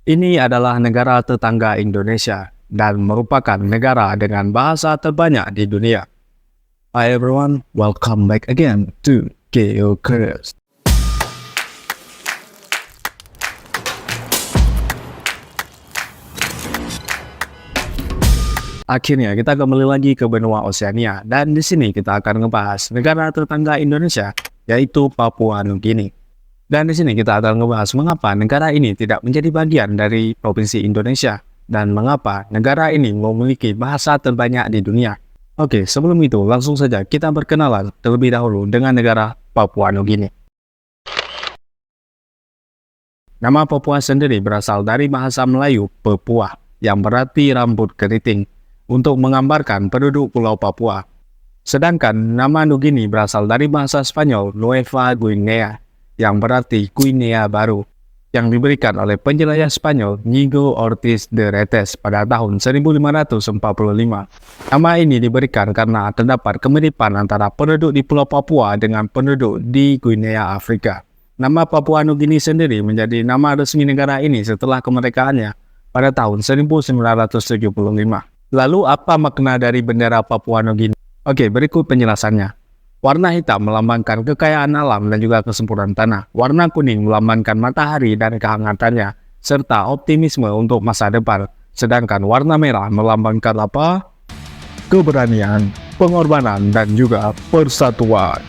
Ini adalah negara tetangga Indonesia dan merupakan negara dengan bahasa terbanyak di dunia. Hi everyone, welcome back again to Geocast. Akhirnya kita kembali lagi ke benua Oseania dan di sini kita akan ngebahas negara tetangga Indonesia yaitu Papua Nugini. Dan di sini kita akan ngebahas mengapa negara ini tidak menjadi bagian dari provinsi Indonesia dan mengapa negara ini memiliki bahasa terbanyak di dunia. Oke, sebelum itu langsung saja kita berkenalan terlebih dahulu dengan negara Papua Nugini. Nama Papua sendiri berasal dari bahasa Melayu Papua yang berarti rambut keriting untuk menggambarkan penduduk Pulau Papua. Sedangkan nama Nugini berasal dari bahasa Spanyol Nueva Guinea yang berarti Guinea Baru yang diberikan oleh penjelajah Spanyol Ñigo Ortiz de Retes pada tahun 1545. Nama ini diberikan karena terdapat kemiripan antara penduduk di Pulau Papua dengan penduduk di Guinea Afrika. Nama Papua Nugini sendiri menjadi nama resmi negara ini setelah kemerdekaannya pada tahun 1975. Lalu apa makna dari bendera Papua Nugini? Oke, berikut penjelasannya. Warna hitam melambangkan kekayaan alam dan juga kesempurnaan tanah. Warna kuning melambangkan matahari dan kehangatannya, serta optimisme untuk masa depan. Sedangkan warna merah melambangkan apa? Keberanian, pengorbanan, dan juga persatuan.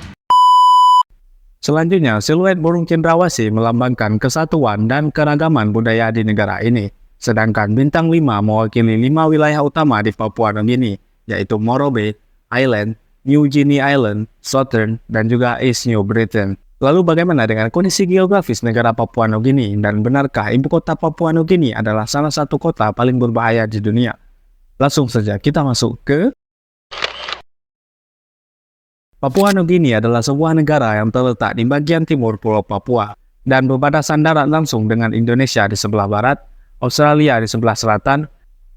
Selanjutnya, siluet burung cendrawasih melambangkan kesatuan dan keragaman budaya di negara ini. Sedangkan bintang 5 mewakili 5 wilayah utama di Papua Nugini, yaitu Morobe Island, New Guinea Island, Southern, dan juga East New Britain. Lalu bagaimana dengan kondisi geografis negara Papua Nugini, dan benarkah ibu kota Papua Nugini adalah salah satu kota paling berbahaya di dunia? Langsung saja kita masuk ke Papua Nugini adalah sebuah negara yang terletak di bagian timur Pulau Papua dan berbatasan darat langsung dengan Indonesia di sebelah barat, Australia di sebelah selatan,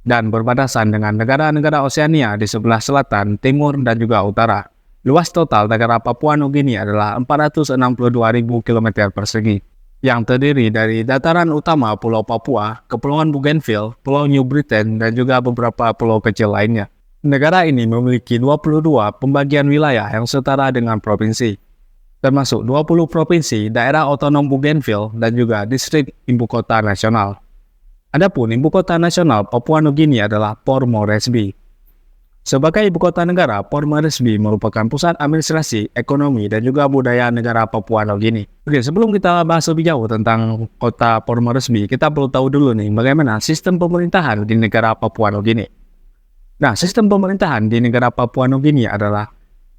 dan berbatasan dengan negara-negara Oseania di sebelah selatan, timur, dan juga utara. Luas total negara Papua Nugini adalah 462.000 km persegi, yang terdiri dari dataran utama Pulau Papua, Kepulauan Bougainville, Pulau New Britain, dan juga beberapa pulau kecil lainnya. Negara ini memiliki 22 pembagian wilayah yang setara dengan provinsi, termasuk 20 provinsi, daerah otonom Bougainville, dan juga distrik ibu kota nasional. Adapun ibu kota nasional Papua Nugini adalah Port Moresby. Sebagai ibu kota negara, Port Moresby merupakan pusat administrasi, ekonomi, dan juga budaya negara Papua Nugini. Oke, sebelum kita bahas lebih jauh tentang kota Port Moresby, kita perlu tahu dulu nih bagaimana sistem pemerintahan di negara Papua Nugini. Nah, sistem pemerintahan di negara Papua Nugini adalah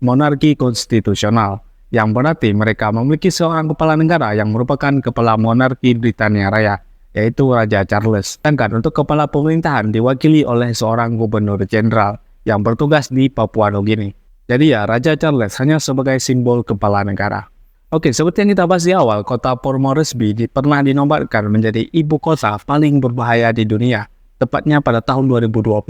monarki konstitusional, yang berarti mereka memiliki seorang kepala negara yang merupakan kepala monarki Britania Raya, yaitu Raja Charles. Sedangkan untuk kepala pemerintahan diwakili oleh seorang gubernur jenderal yang bertugas di Papua Nugini. Jadi ya, Raja Charles hanya sebagai simbol kepala negara. Oke, seperti yang kita bahas di awal, kota Port Moresby pernah dinobatkan menjadi ibu kota paling berbahaya di dunia, tepatnya pada tahun 2020.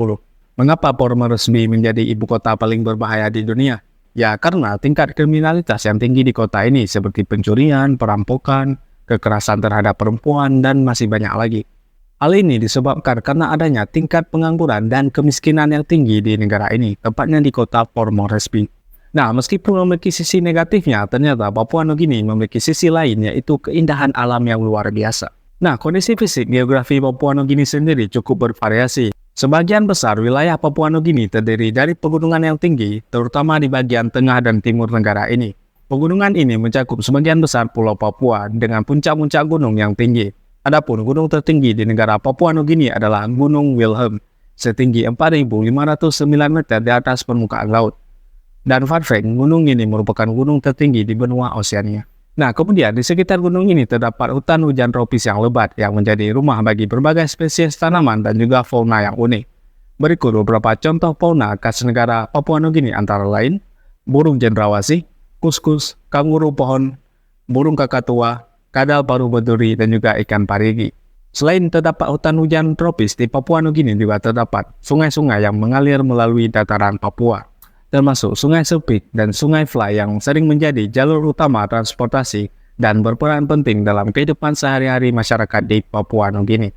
Mengapa Port Moresby menjadi ibu kota paling berbahaya di dunia? Ya, karena tingkat kriminalitas yang tinggi di kota ini seperti pencurian, perampokan, kekerasan terhadap perempuan, dan masih banyak lagi. Hal ini disebabkan karena adanya tingkat pengangguran dan kemiskinan yang tinggi di negara ini, tepatnya di kota Port Moresby. Nah, meskipun memiliki sisi negatifnya, ternyata Papua Nugini memiliki sisi lain, yaitu keindahan alam yang luar biasa. Nah, kondisi fisik geografi Papua Nugini sendiri cukup bervariasi. Sebagian besar wilayah Papua Nugini terdiri dari pegunungan yang tinggi, terutama di bagian tengah dan timur negara ini. Pegunungan ini mencakup sebagian besar Pulau Papua dengan puncak-puncak gunung yang tinggi. Adapun gunung tertinggi di negara Papua Nugini adalah Gunung Wilhelm, setinggi 4.509 meter di atas permukaan laut. Dan fun fact, gunung ini merupakan gunung tertinggi di benua Oseania. Nah, kemudian di sekitar gunung ini terdapat hutan hujan tropis yang lebat yang menjadi rumah bagi berbagai spesies tanaman dan juga fauna yang unik. Berikut beberapa contoh fauna khas negara Papua Nugini antara lain burung cendrawasih, kuskus, kanguru pohon, burung kakatua, kadal paruh berduri, dan juga ikan parigi. Selain terdapat hutan hujan tropis di Papua Nugini, juga terdapat sungai-sungai yang mengalir melalui dataran Papua, termasuk Sungai Sepik dan Sungai Fly yang sering menjadi jalur utama transportasi dan berperan penting dalam kehidupan sehari-hari masyarakat di Papua Nugini.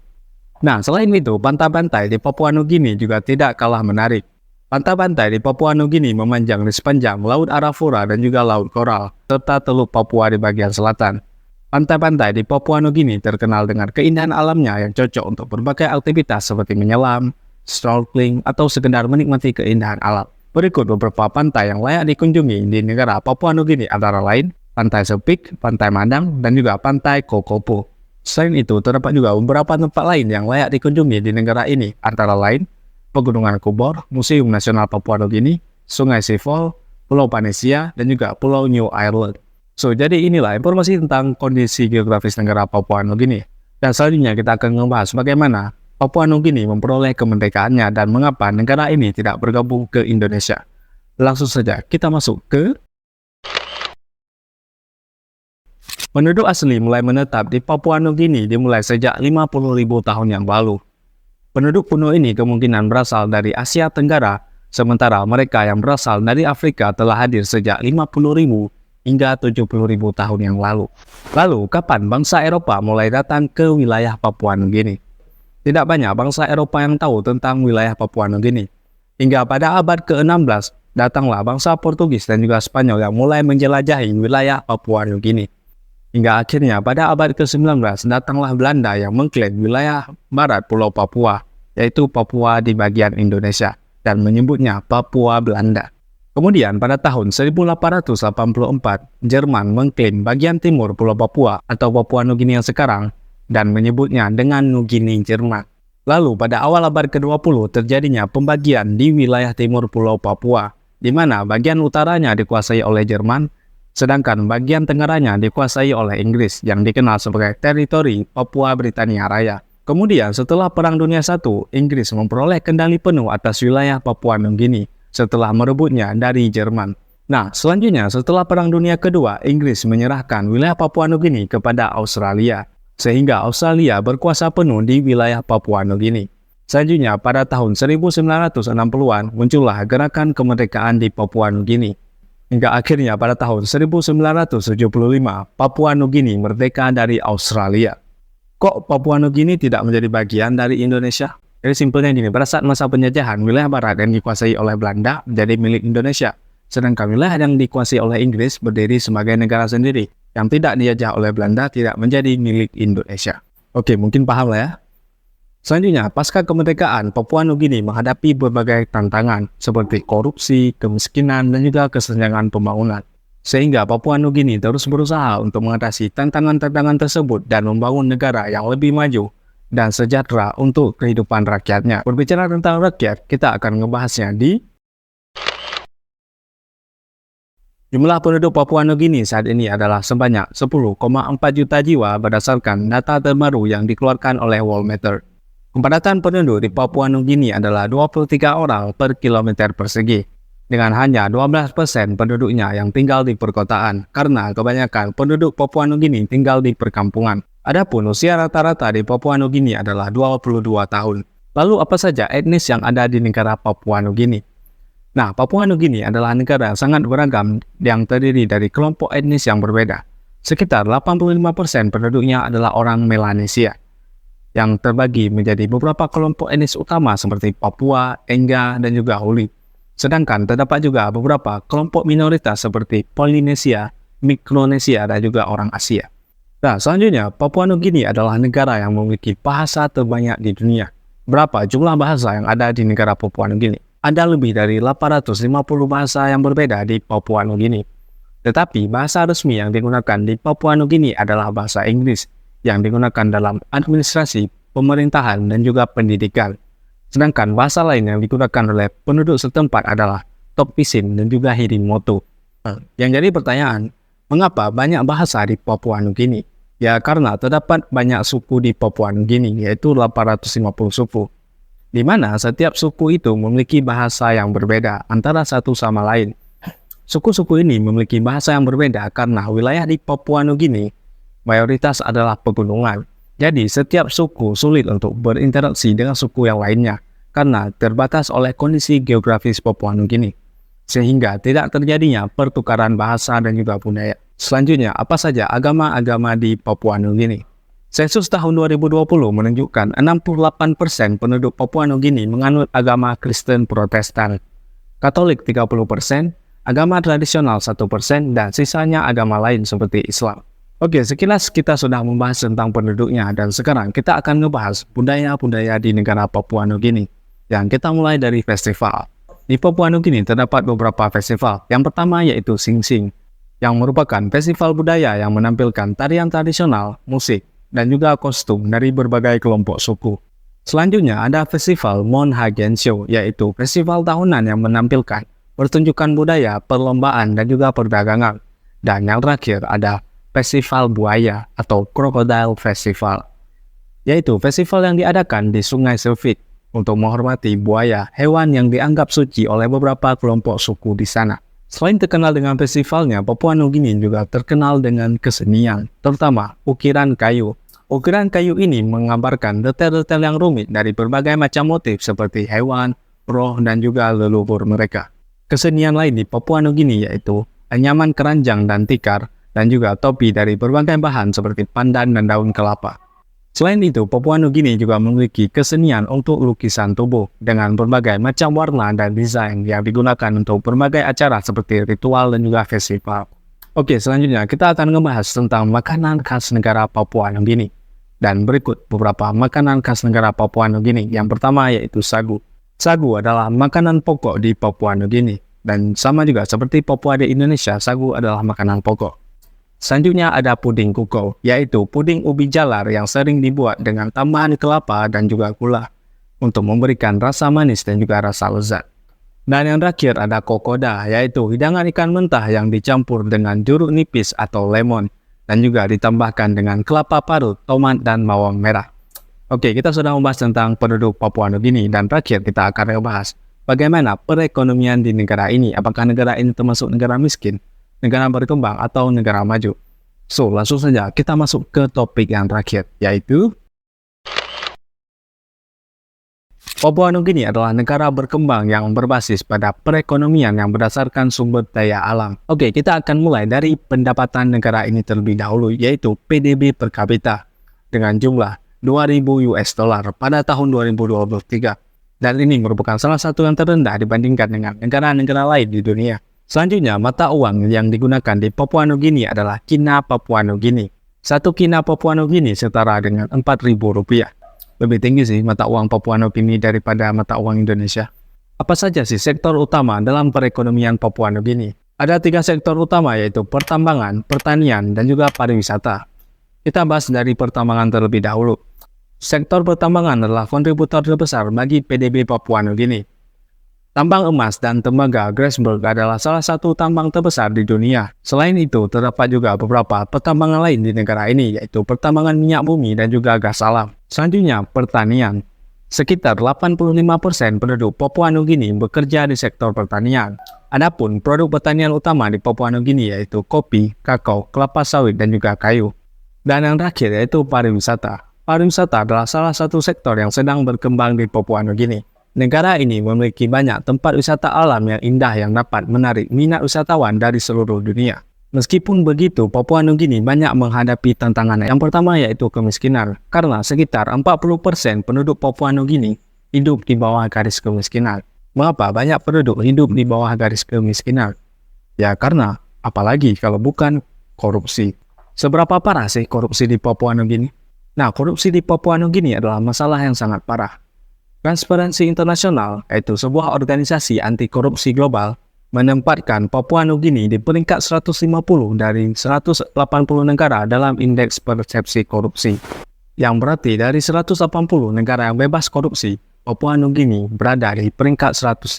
Nah, selain itu, pantai-pantai di Papua Nugini juga tidak kalah menarik. Pantai-pantai di Papua Nugini memanjang di sepanjang Laut Arafura dan juga Laut Koral, serta Teluk Papua di bagian selatan. Pantai-pantai di Papua Nugini terkenal dengan keindahan alamnya yang cocok untuk berbagai aktivitas seperti menyelam, snorkeling, atau sekedar menikmati keindahan alam. Berikut beberapa pantai yang layak dikunjungi di negara Papua Nugini antara lain Pantai Sepik, Pantai Madang, dan juga Pantai Kokopo. Selain itu, terdapat juga beberapa tempat lain yang layak dikunjungi di negara ini, antara lain Pegunungan Kubor, Museum Nasional Papua Nugini, Sungai Sifol, Pulau Panesia, dan juga Pulau New Ireland. So, jadi inilah informasi tentang kondisi geografis negara Papua Nugini. Dan selanjutnya kita akan membahas bagaimana Papua Nugini memperoleh kemerdekaannya dan mengapa negara ini tidak bergabung ke Indonesia. Langsung saja kita masuk ke penduduk asli mulai menetap di Papua Nugini dimulai sejak 50.000 tahun yang lalu. Penduduk kuno ini kemungkinan berasal dari Asia Tenggara, sementara mereka yang berasal dari Afrika telah hadir sejak 50.000 hingga 70.000 tahun yang lalu. Lalu, kapan bangsa Eropa mulai datang ke wilayah Papua Nugini? Tidak banyak bangsa Eropa yang tahu tentang wilayah Papua Nugini. Hingga pada abad ke-16, datanglah bangsa Portugis dan juga Spanyol yang mulai menjelajahi wilayah Papua Nugini. Hingga akhirnya pada abad ke-19 datanglah Belanda yang mengklaim wilayah barat Pulau Papua, yaitu Papua di bagian Indonesia, dan menyebutnya Papua Belanda. Kemudian pada tahun 1884, Jerman mengklaim bagian timur Pulau Papua atau Papua Nugini yang sekarang, dan menyebutnya dengan Nugini Jerman. Lalu pada awal abad ke-20 terjadinya pembagian di wilayah timur Pulau Papua, di mana bagian utaranya dikuasai oleh Jerman, sedangkan bagian tengaranya dikuasai oleh Inggris yang dikenal sebagai teritori Papua Britania Raya. Kemudian setelah Perang Dunia I, Inggris memperoleh kendali penuh atas wilayah Papua Nugini setelah merebutnya dari Jerman. Nah, selanjutnya setelah Perang Dunia Kedua, Inggris menyerahkan wilayah Papua Nugini kepada Australia, sehingga Australia berkuasa penuh di wilayah Papua Nugini. Selanjutnya pada tahun 1960-an muncullah gerakan kemerdekaan di Papua Nugini. Hingga akhirnya pada tahun 1975, Papua Nugini merdeka dari Australia. Kok Papua Nugini tidak menjadi bagian dari Indonesia? Jadi simpelnya gini, pada saat masa penjajahan, wilayah barat yang dikuasai oleh Belanda menjadi milik Indonesia. Sedangkan wilayah yang dikuasai oleh Inggris berdiri sebagai negara sendiri. Yang tidak dijajah oleh Belanda tidak menjadi milik Indonesia. Oke, mungkin paham lah ya. Selanjutnya, pasca kemerdekaan, Papua Nugini menghadapi berbagai tantangan seperti korupsi, kemiskinan, dan juga kesenjangan pembangunan. Sehingga Papua Nugini terus berusaha untuk mengatasi tantangan-tantangan tersebut dan membangun negara yang lebih maju dan sejahtera untuk kehidupan rakyatnya. Berbicara tentang rakyat, kita akan membahasnya di jumlah penduduk Papua Nugini saat ini adalah sebanyak 10,4 juta jiwa berdasarkan data terbaru yang dikeluarkan oleh Worldmeter. Kepadatan penduduk di Papua Nugini adalah 23 orang per kilometer persegi, dengan hanya 12% penduduknya yang tinggal di perkotaan, karena kebanyakan penduduk Papua Nugini tinggal di perkampungan. Adapun usia rata-rata di Papua Nugini adalah 22 tahun. Lalu apa saja etnis yang ada di negara Papua Nugini? Nah, Papua Nugini adalah negara yang sangat beragam yang terdiri dari kelompok etnis yang berbeda. Sekitar 85% penduduknya adalah orang Melanesia, yang terbagi menjadi beberapa kelompok etnis utama seperti Papua, Engga, dan juga Huli. Sedangkan terdapat juga beberapa kelompok minoritas seperti Polinesia, Mikronesia, dan juga orang Asia. Nah, selanjutnya, Papua Nugini adalah negara yang memiliki bahasa terbanyak di dunia. Berapa jumlah bahasa yang ada di negara Papua Nugini? Ada lebih dari 850 bahasa yang berbeda di Papua Nugini. Tetapi bahasa resmi yang digunakan di Papua Nugini adalah bahasa Inggris, yang digunakan dalam administrasi, pemerintahan, dan juga pendidikan. Sedangkan bahasa lain yang digunakan oleh penduduk setempat adalah Tok Pisin dan juga Hirimoto. Yang jadi pertanyaan, mengapa banyak bahasa di Papua Nugini? Ya karena terdapat banyak suku di Papua Nugini, yaitu 850 suku. Di mana setiap suku itu memiliki bahasa yang berbeda antara satu sama lain. Suku-suku ini memiliki bahasa yang berbeda karena wilayah di Papua Nugini mayoritas adalah pegunungan. Jadi setiap suku sulit untuk berinteraksi dengan suku yang lainnya karena terbatas oleh kondisi geografis Papua Nugini. Sehingga tidak terjadinya pertukaran bahasa dan juga budaya. Selanjutnya, apa saja agama-agama di Papua Nugini? Sensus tahun 2020 menunjukkan 68% penduduk Papua Nugini menganut agama Kristen Protestan, Katolik 30%, agama tradisional 1%, dan sisanya agama lain seperti Islam. Oke, sekilas kita sudah membahas tentang penduduknya, dan sekarang kita akan ngebahas budaya-budaya di negara Papua Nugini. Yang kita mulai dari festival. Di Papua Nugini terdapat beberapa festival. Yang pertama yaitu Sing Sing, yang merupakan festival budaya yang menampilkan tarian tradisional, musik, dan juga kostum dari berbagai kelompok suku. Selanjutnya ada festival Mon Hagen Show, yaitu festival tahunan yang menampilkan pertunjukan budaya, perlombaan, dan juga perdagangan. Dan yang terakhir ada Festival Buaya atau Crocodile Festival, yaitu festival yang diadakan di Sungai Selvit untuk menghormati buaya, hewan yang dianggap suci oleh beberapa kelompok suku di sana. Selain terkenal dengan festivalnya, Papua Nugini juga terkenal dengan kesenian, terutama ukiran kayu. Ukiran kayu ini menggambarkan detail-detail yang rumit dari berbagai macam motif seperti hewan, roh, dan juga leluhur mereka. Kesenian lain di Papua Nugini yaitu anyaman keranjang dan tikar, dan juga topi dari berbagai bahan seperti pandan dan daun kelapa. Selain itu, Papua Nugini juga memiliki kesenian untuk lukisan tubuh dengan berbagai macam warna dan desain yang digunakan untuk berbagai acara seperti ritual dan juga festival. Oke, selanjutnya kita akan membahas tentang makanan khas negara Papua Nugini. Dan berikut beberapa makanan khas negara Papua Nugini. Yang pertama yaitu sagu. Sagu adalah makanan pokok di Papua Nugini. Dan sama juga seperti Papua di Indonesia, sagu adalah makanan pokok. Selanjutnya ada puding kuko, yaitu puding ubi jalar yang sering dibuat dengan tambahan kelapa dan juga gula untuk memberikan rasa manis dan juga rasa lezat. Dan yang terakhir ada kokoda, yaitu hidangan ikan mentah yang dicampur dengan jeruk nipis atau lemon dan juga ditambahkan dengan kelapa parut, tomat, dan bawang merah. Oke, kita sudah membahas tentang penduduk Papua Nugini, dan terakhir kita akan membahas bagaimana perekonomian di negara ini. Apakah negara ini termasuk negara miskin, negara berkembang, atau negara maju? So, langsung saja kita masuk ke topik yang terakhir, yaitu Papua Nugini adalah negara berkembang yang berbasis pada perekonomian yang berdasarkan sumber daya alam. Oke, kita akan mulai dari pendapatan negara ini terlebih dahulu, yaitu PDB per kapita dengan jumlah 2.000 US dollar pada tahun 2023. Dan ini merupakan salah satu yang terendah dibandingkan dengan negara-negara lain di dunia. Selanjutnya, mata uang yang digunakan di Papua Nugini adalah kina Papua Nugini. Satu kina Papua Nugini setara dengan Rp4.000. Lebih tinggi sih mata uang Papua Nugini daripada mata uang Indonesia. Apa saja sih sektor utama dalam perekonomian Papua Nugini? Ada 3 sektor utama, yaitu pertambangan, pertanian, dan juga pariwisata. Kita bahas dari pertambangan terlebih dahulu. Sektor pertambangan adalah kontributor terbesar bagi PDB Papua Nugini. Tambang emas dan tembaga Grasberg adalah salah satu tambang terbesar di dunia. Selain itu, terdapat juga beberapa pertambangan lain di negara ini, yaitu pertambangan minyak bumi dan juga gas alam. Selanjutnya, pertanian. Sekitar 85% penduduk Papua Nugini bekerja di sektor pertanian. Adapun produk pertanian utama di Papua Nugini yaitu kopi, kakao, kelapa sawit, dan juga kayu. Dan yang terakhir yaitu pariwisata. Pariwisata adalah salah satu sektor yang sedang berkembang di Papua Nugini. Negara ini memiliki banyak tempat wisata alam yang indah yang dapat menarik minat wisatawan dari seluruh dunia. Meskipun begitu, Papua Nugini banyak menghadapi tantangan. Yang pertama yaitu kemiskinan, karena sekitar 40% penduduk Papua Nugini hidup di bawah garis kemiskinan. Mengapa banyak penduduk hidup di bawah garis kemiskinan? Ya karena, apalagi kalau bukan korupsi. Seberapa parah sih korupsi di Papua Nugini? Nah, korupsi di Papua Nugini adalah masalah yang sangat parah. Transparansi Internasional, yaitu sebuah organisasi anti korupsi global, menempatkan Papua Nugini di peringkat 150 dari 180 negara dalam indeks persepsi korupsi. Yang berarti dari 180 negara yang bebas korupsi, Papua Nugini berada di peringkat 150.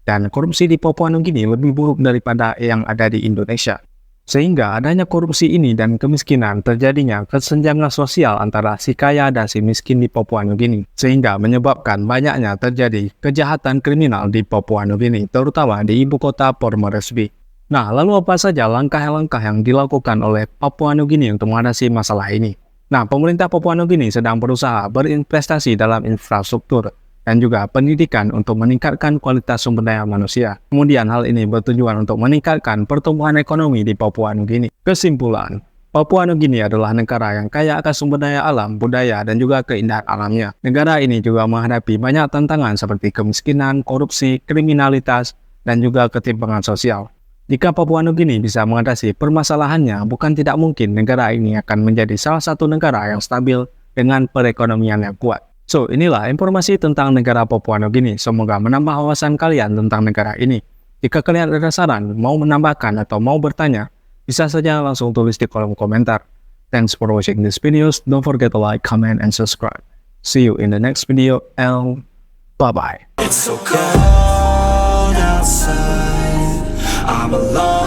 Dan korupsi di Papua Nugini lebih buruk daripada yang ada di Indonesia. Sehingga adanya korupsi ini dan kemiskinan terjadinya kesenjangan sosial antara si kaya dan si miskin di Papua Nugini. Sehingga menyebabkan banyaknya terjadi kejahatan kriminal di Papua Nugini, terutama di ibu kota Port Moresby. Nah, lalu apa saja langkah-langkah yang dilakukan oleh Papua Nugini untuk mengatasi masalah ini? Nah, pemerintah Papua Nugini sedang berusaha berinvestasi dalam infrastruktur dan juga pendidikan untuk meningkatkan kualitas sumber daya manusia. Kemudian hal ini bertujuan untuk meningkatkan pertumbuhan ekonomi di Papua Nugini. Kesimpulan, Papua Nugini adalah negara yang kaya akan sumber daya alam, budaya, dan juga keindahan alamnya. Negara ini juga menghadapi banyak tantangan seperti kemiskinan, korupsi, kriminalitas, dan juga ketimpangan sosial. Jika Papua Nugini bisa mengatasi permasalahannya, bukan tidak mungkin negara ini akan menjadi salah satu negara yang stabil dengan perekonomian yang kuat. So, inilah informasi tentang negara Papua Nugini. Semoga menambah wawasan kalian tentang negara ini. Jika kalian ada saran, mau menambahkan atau mau bertanya, bisa saja langsung tulis di kolom komentar. Thanks for watching this videos. Don't forget to like, comment, and subscribe. See you in the next video, and bye-bye. It's so cold outside. I'm alone.